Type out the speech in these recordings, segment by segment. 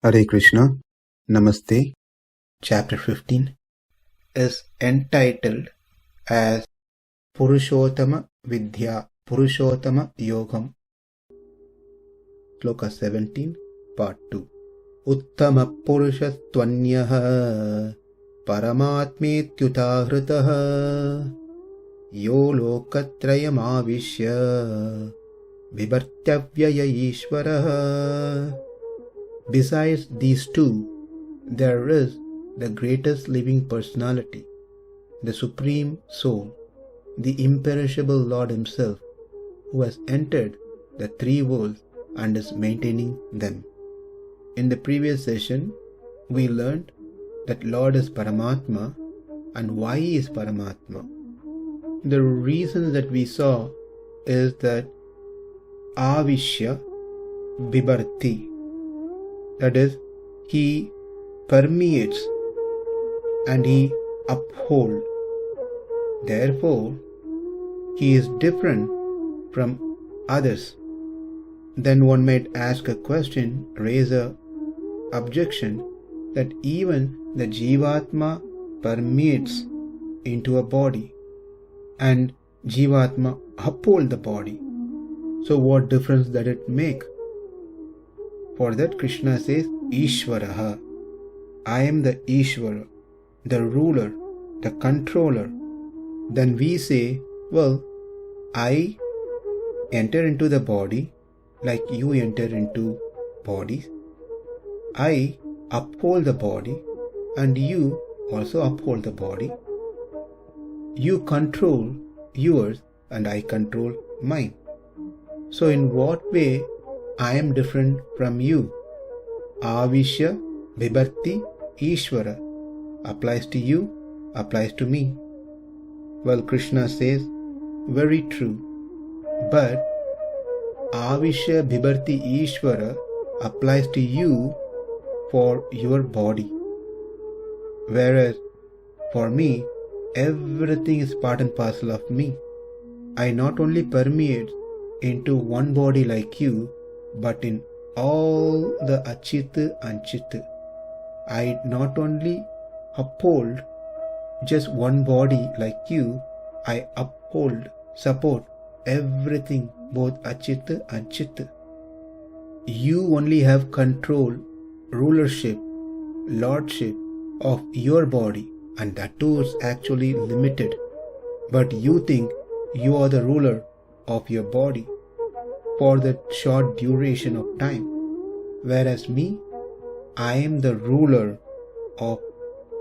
Hare Krishna, Namaste. Chapter 15 is entitled as Purushottama Vidya, Purushottama Yogam. Sloka 17, Part 2. Uttamaḥ puruṣas anyaḥ paramātmety udāhṛtaḥ yo loka-trayam āviśya bibharty avyaya īśvaraḥ. Besides these two, there is the greatest living personality, the Supreme Soul, the imperishable Lord Himself, who has entered the three worlds and is maintaining them. In the previous session, we learned that Lord is Paramatma and why He is Paramatma. The reason that we saw is that āviśya, bibharty, that is, He permeates and He upholds. Therefore, He is different from others. Then one might ask a question, raise a objection that even the Jivatma permeates into a body and Jivatma upholds the body. So what difference does it make? For that Krishna says, īśvaraḥ. I am the īśvara, the ruler, the controller. Then we say, well, I enter into the body like you enter into bodies. I uphold the body and you also uphold the body. You control yours and I control mine. So in what way I am different from you? Āviśya, bibharty, īśvaraḥ applies to you, applies to me. Well, Krishna says, very true. But āviśya, bibharty, īśvaraḥ applies to you for your body. Whereas for me, everything is part and parcel of me. I not only permeate into one body like you, but in all the achit and chit. I not only uphold just one body like you, I uphold, support everything, both achit and chit. You only have control, rulership, lordship of your body, and that too is actually limited. But you think you are the ruler of your body for that short duration of time, whereas me, I am the ruler of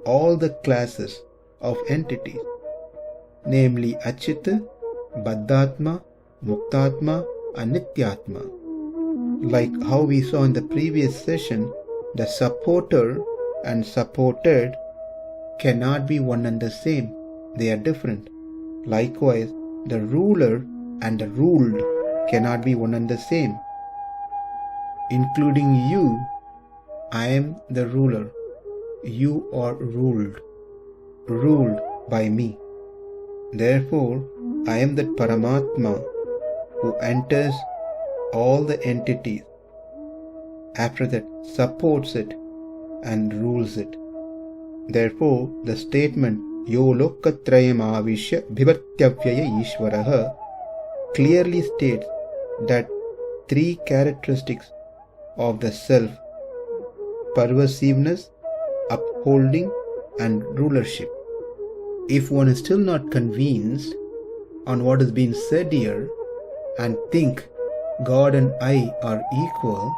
all the classes of entities, namely Achit, Baddhatma, Muktatma and Nityatma. Like how we saw in the previous session, the supporter and supported cannot be one and the same, they are different. Likewise, the ruler and the ruled cannot be one and the same. Including you, I am the ruler. You are ruled by me. Therefore, I am that Paramatma who enters all the entities, after that supports it and rules it. Therefore, the statement yo loka-trayam āviśya bibharty avyaya īśvaraḥ clearly states that three characteristics of the self, pervasiveness, upholding and rulership. If one is still not convinced on what is being said here and think God and I are equal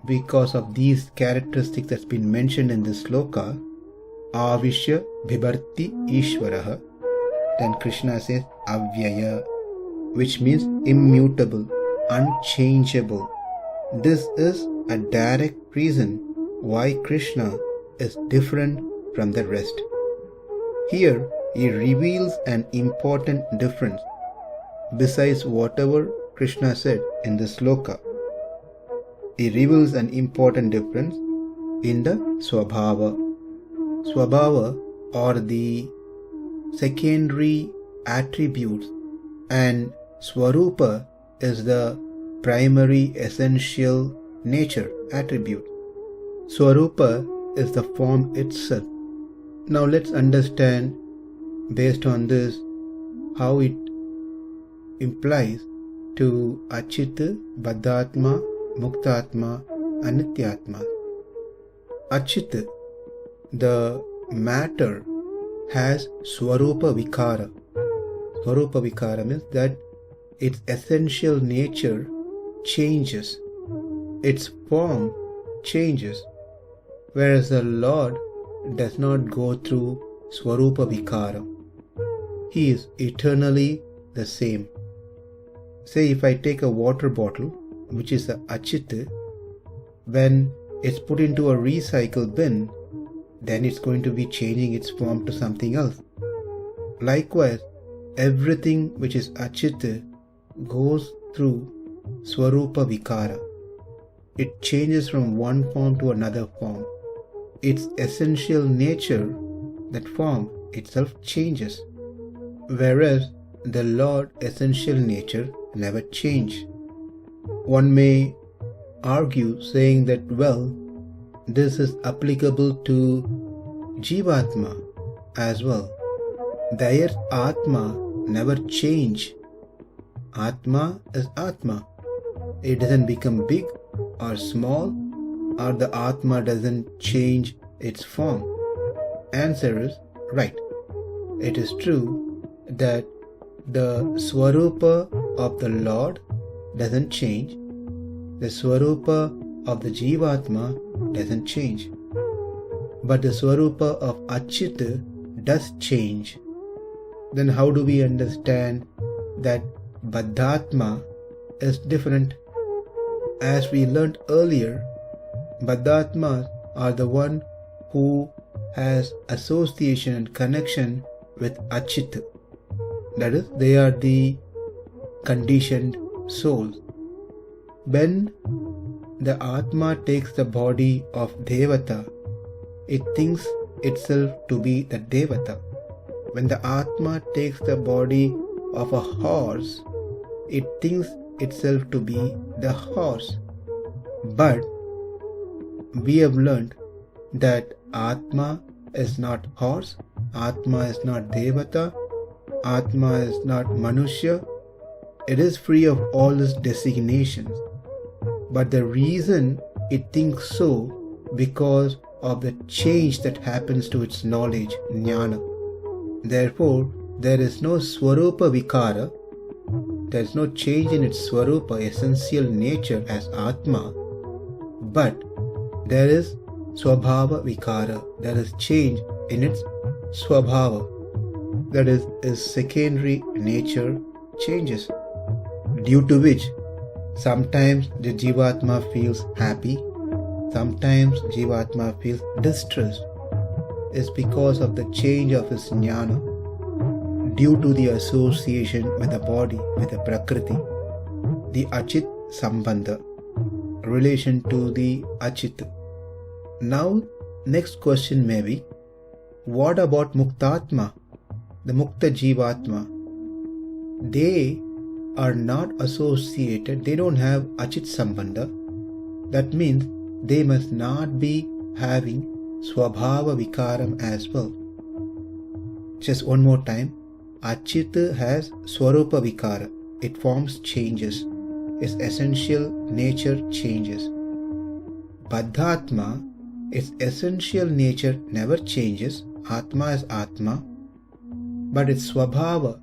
because of these characteristics that's been mentioned in this sloka, āviśya, bibharty, īśvaraḥ, then Krishna says avyaya, which means immutable, unchangeable. This is a direct reason why Krishna is different from the rest. Here He reveals an important difference besides whatever Krishna said in the sloka. He reveals an important difference in the svabhava. Svabhava are the secondary attributes and Swarupa is the primary essential nature attribute. Swarupa is the form itself. Now let's understand based on this how it implies to Achyut, Baddhatma, Muktatma, Anityatma. Achyut, the matter, has Swarupa Vikara. Swarupa Vikara means that its essential nature changes, its form changes, whereas the Lord does not go through Swarupa Vikara. He is eternally the same. Say if I take a water bottle, which is the Achyut, when it's put into a recycle bin, then it's going to be changing its form to something else. Likewise, everything which is Achyut goes through Swarupa Vikara. It changes from one form to another form. Its essential nature, that form itself, changes, whereas the Lord's essential nature never change. One may argue saying that, well, this is applicable to Jivatma as well. Their Atma never change. Atma is Atma. It doesn't become big or small, or the Atma doesn't change its form. Answer is right. It is true that the Swarupa of the Lord doesn't change. The Swarupa of the Jivatma doesn't change. But the Swarupa of Achyut does change. Then how do we understand that Baddhatma is different? As we learnt earlier, Baddhatmas are the one who has association and connection with Achyut. That is, they are the conditioned souls. When the Atma takes the body of Devata, it thinks itself to be the Devata. When the Atma takes the body of a horse, it thinks itself to be the horse. But we have learned that Atma is not horse, Atma is not Devata, Atma is not Manushya. It is free of all these designations. But the reason it thinks so, because of the change that happens to its knowledge, jnana. Therefore, there is no Swarupa Vikara, there is no change in its Swarupa, essential nature as Atma, but there is Swabhava Vikara, there is change in its Swabhava, that is, its secondary nature changes, due to which sometimes the Jivatma feels happy, sometimes Jivatma feels distressed. It's because of the change of his jnana due to the association with the body, with the Prakriti, the Achyut Sambandha, relation to the Achyut. Now, next question may be, what about Muktatma, the Mukta Jivatma? They are not associated, they don't have Achyut Sambandha. That means they must not be having Swabhava Vikaram as well. Just one more time, Achyut has Swarupa Vikara. It forms changes. Its essential nature changes. Baddhatma, its essential nature never changes. Atma is Atma. But its Swabhava,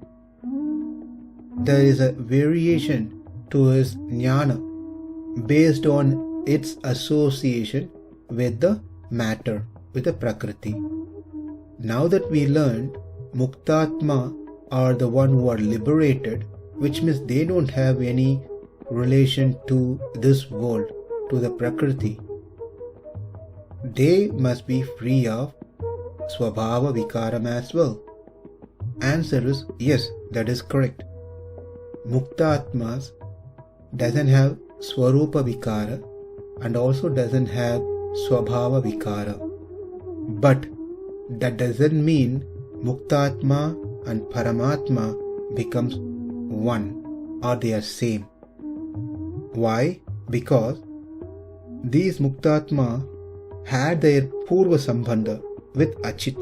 there is a variation to his jnana based on its association with the matter, with the Prakriti. Now that we learned Muktatma are the one who are liberated, which means they don't have any relation to this world, to the Prakriti. They must be free of Swabhava Vikaram as well. Answer is yes, that is correct. Muktatmas doesn't have Swarupa Vikara and also doesn't have Swabhava Vikara. But that doesn't mean Muktatma and Paramatma becomes one or they are same. Why? Because these Muktatma had their purva sambandha with achit.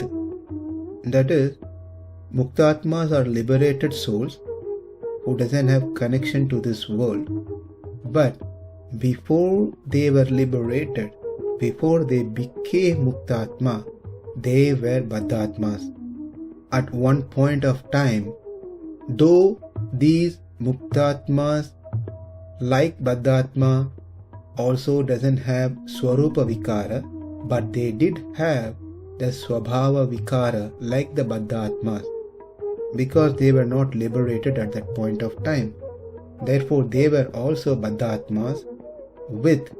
That is, muktatmas are liberated souls who doesn't have connection to this world. But before they were liberated, before they became muktatma, they were baddhatmas. At one point of time, though these muktatmas, like baddhatma, also doesn't have swarupa vikara, but they did have the swabhava vikara like the baddhatmas, because they were not liberated at that point of time. Therefore, they were also baddhatmas with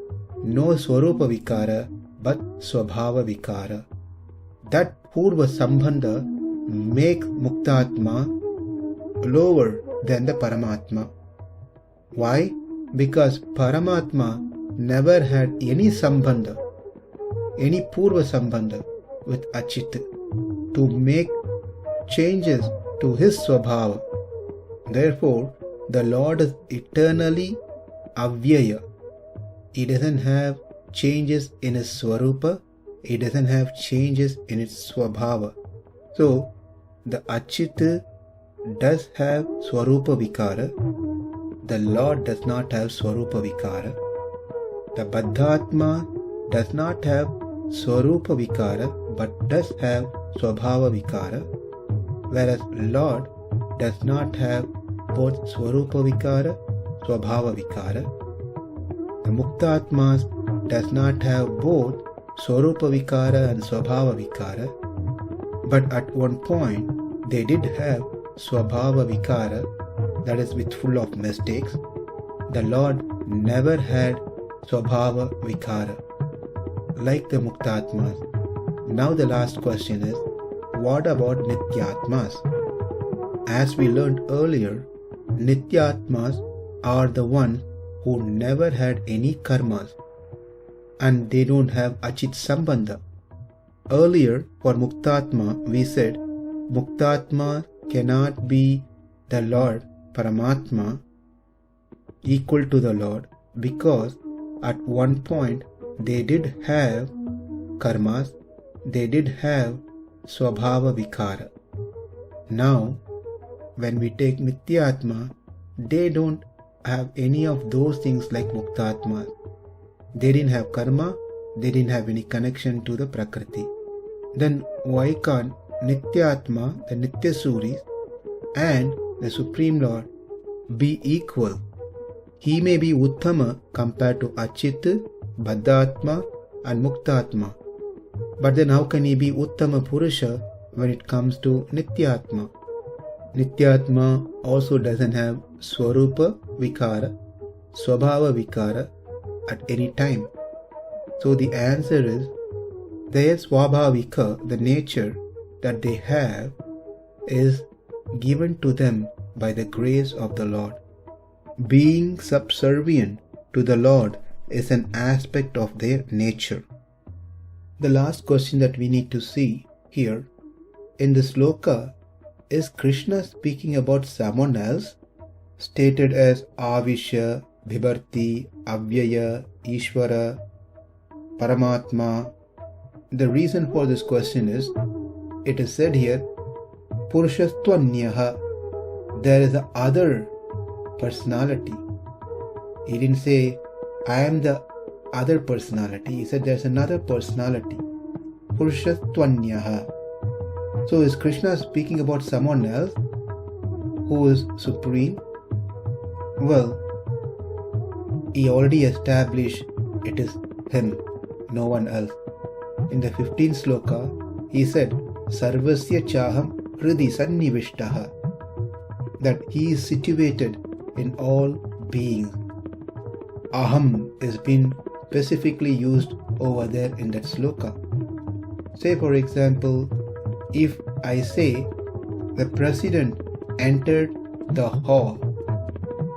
no swarupa vikara but swabhava vikara. That purva sambandha makes muktatma lower than the paramātmety. Why? Because paramātmety never had any sambandha, any purva sambandha with achit to make changes to his swabhava. Therefore, the Lord is eternally avyaya. He doesn't have changes in his swarupa, he doesn't have changes in its swabhava. So, the achit does have swarupa vikara, the Lord does not have swarupa vikara. The baddhatma does not have swarupa vikara but does have swabhava vikara, whereas Lord does not have both swarupa vikara, swabhava vikara. The muktatmas does not have both swarupa vikara and swabhava vikara, but at one point they did have swabhava vikara, that is with full of mistakes. The Lord never had swabhava vikara like the muktatmas. Now the last question is, what about nityatmas? As we learned earlier, nityatmas are the ones who never had any karmas and they don't have achit sambandha. Earlier for muktatma we said muktatma cannot be the Lord Paramatma equal to the Lord, because at one point they did have karmas, they did have swabhava vikara. Now when we take nityatma, they don't have any of those things like muktatma. They didn't have karma, they didn't have any connection to the prakriti. Then why can't nityatma, the nityasuris, and the Supreme Lord be equal? He may be uttama compared to achit, baddhatma and muktatma. But then how can he be uttama purusha when it comes to nityatma? Nityatma also doesn't have swarupa vikara, swabhava vikara at any time. So the answer is, their swabhavika, the nature that they have, is given to them by the grace of the Lord. Being subservient to the Lord is an aspect of their nature. The last question that we need to see here in the sloka, is Krishna speaking about someone else, stated as āviśya, bibharty, avyaya, īśvaraḥ, paramātmety? The reason for this question is, it is said here, puruṣas anyaḥ, there is a other personality. He didn't say, I am the other personality. He said there's another personality. Puruṣas anyaḥ. So is Krishna speaking about someone else who is supreme? Well, he already established it is him, no one else. In the 15th sloka, he said, Sarvasya chaham hridi sannivishtaha, that he is situated in all beings. Aham is being specifically used over there in that sloka. Say for example, if I say the president entered the hall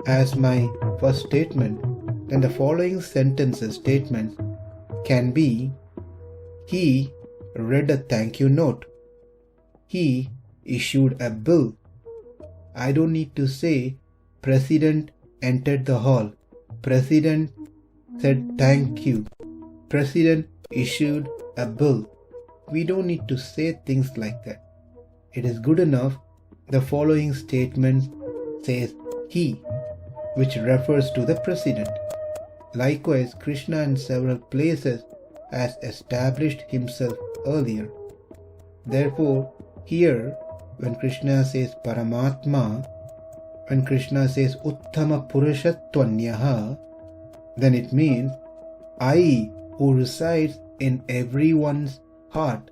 as my first statement, then the following statements can be, he read a thank you note, he issued a bill. I don't need to say president entered the hall, president said thank you, president issued a bull. We don't need to say things like that. It is good enough the following statement says he, which refers to the president. Likewise, Krishna in several places has established himself earlier. Therefore, here when Krishna says paramātmety, when Krishna says uttamaḥ puruṣas, then it means I who resides in everyone's heart,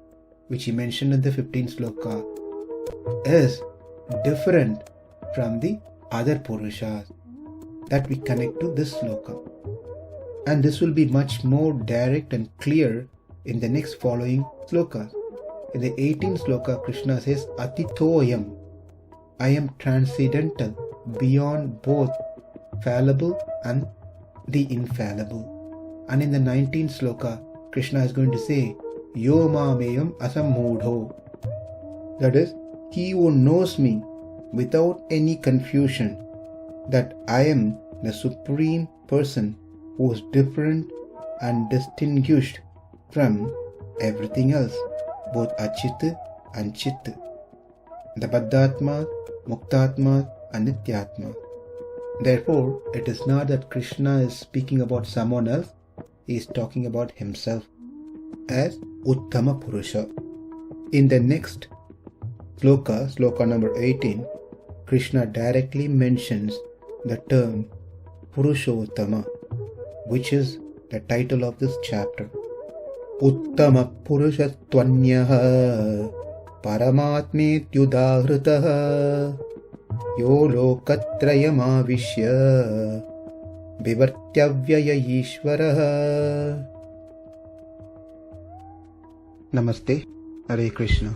which he mentioned in the 15th sloka, is different from the other puruṣas that we connect to this sloka. And this will be much more direct and clear in the next following slokas. In the 18th sloka, Krishna says atitoyam, I am transcendental, beyond both fallible and the infallible. And in the 19th sloka, Krishna is going to say yo mameyam asammūdho, that is, he who knows me without any confusion, that I am the supreme person who is different and distinguished from everything else, both Achit and Chit, the Baddhatma, Muktatma and Nityatma. Therefore, it is not that Krishna is speaking about someone else, he is talking about himself as Uttama Purusha. In the next sloka, sloka number 18, Krishna directly mentions the term Purushottama, which is the title of this chapter. Uttamaḥ puruṣas paramātmety udāhṛtaḥ yo loka-trayam āviśya bibharty avyaya īśvaraḥ. Namaste. Hare Krishna.